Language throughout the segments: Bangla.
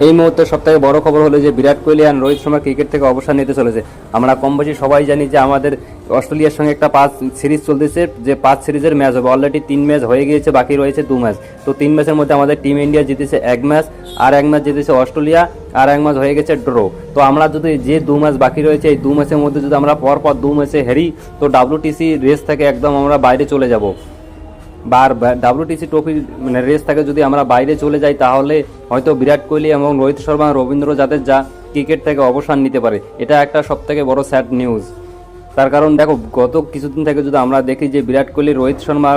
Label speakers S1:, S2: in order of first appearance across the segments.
S1: এই মুহূর্তে সবথেকে বড় খবর হলো যে বিরাট কোহলি আর রোহিত শর্মা ক্রিকেট থেকে অবসর নিতে চলেছে। আমরা কম বেশি সবাই জানি যে আমাদের অস্ট্রেলিয়ার সঙ্গে একটা 5 সিরিজ চলতেছে, যে 5 সিরিজের ম্যাচ হবে। অলরেডি 3 ম্যাচ হয়ে গিয়েছে, বাকি রয়েছে 2 ম্যাচ। তো 3 ম্যাচের মধ্যে আমাদের টিম ইন্ডিয়া জিতেছে 1 ম্যাচ, আর 1 ম্যাচ জিতেছে অস্ট্রেলিয়া, আর 1 ম্যাচ হয়ে গেছে ড্র। তো আমরা যদি যে 2 ম্যাচ বাকি রয়েছে এই 2 ম্যাচের মধ্যে যদি আমরা পরপর 2 ম্যাচে হেরি, তো WTC রেস থেকে একদম আমরা বাইরে চলে যাব। WTC ট্রফি মানে রেস থেকে যদি আমরা বাইরে চলে যাই, তাহলে হয়তো বিরাট কোহলি এবং রোহিত শর্মা, রবীন্দ্র জাদেজা ক্রিকেট থেকে অবসর নিতে পারে। এটা একটা সবথেকে বড় স্যাড নিউজ। তার কারণ দেখো, গত কিছুদিন থেকে যদি আমরা দেখি যে বিরাট কোহলি, রোহিত শর্মা,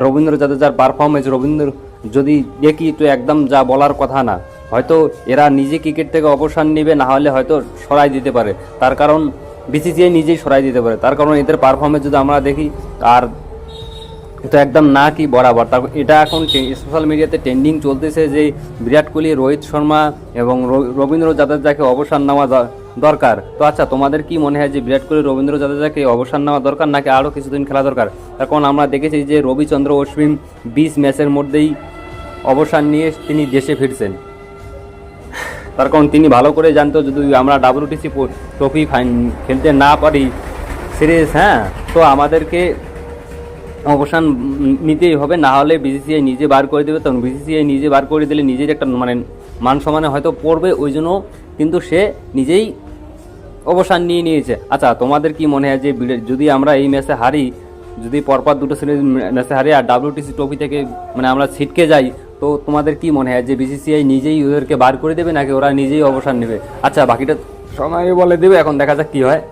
S1: রবীন্দ্র জাদেজার পারফরমেন্স, রবীন্দ্র যদি দেখি তো একদম যা বলার কথা না। হয়তো এরা নিজে ক্রিকেট থেকে অবসর নেবে, না হলে হয়তো সরাই দিতে পারে। তার কারণ BCCI নিজেই সরাই দিতে পারে। তার কারণ এদের পারফরমেন্স যদি আমরা দেখি, আর এটা একদম না কি বরাবর। তার এটা এখন সোশ্যাল মিডিয়াতে ট্রেন্ডিং চলতেছে যে বিরাট কোহলি, রোহিত শর্মা এবং রবীন্দ্র জাদেজাকে অবসর নেওয়া দরকার। তো আচ্ছা, তোমাদের কি মনে হয় যে বিরাট কোহলি, রবীন্দ্র জাদেজাকে অবসর নেওয়া দরকার, নাকি আরও কিছুদিন খেলা দরকার? তার কারণ আমরা দেখেছি যে রবিচন্দ্র অশ্বিন 20 ম্যাচের মধ্যেই অবসর নিয়ে তিনি দেশে ফিরছেন। তার কারণ তিনি ভালো করে জানতো, যদি আমরা WTC ট্রফি খেলতে না পারি সিরিজ, তো আমাদেরকে অবসান নিতেই হবে, না হলে BCCI নিজে বার করে দেবে। তখন BCCI নিজে বার করে দিলে নিজের একটা মানে মান সম্মানে হয়তো পড়বে, ওই জন্য কিন্তু সে নিজেই অবসান নিয়ে নিয়েছে। আচ্ছা, তোমাদের কি মনে হয় যে যদি আমরা এই ম্যাচে হারি, যদি পরপর 2টো সিরিজ ম্যাচে হারি আর WTC ট্রফি থেকে মানে আমরা ছিটকে যাই, তো তোমাদের কি মনে হয় যে BCCI নিজেই ওদেরকে বার করে দেবে, নাকি ওরা নিজেই অবসান নেবে? আচ্ছা, বাকিটা সময় বলে দেবে, এখন দেখা যাক কি হয়।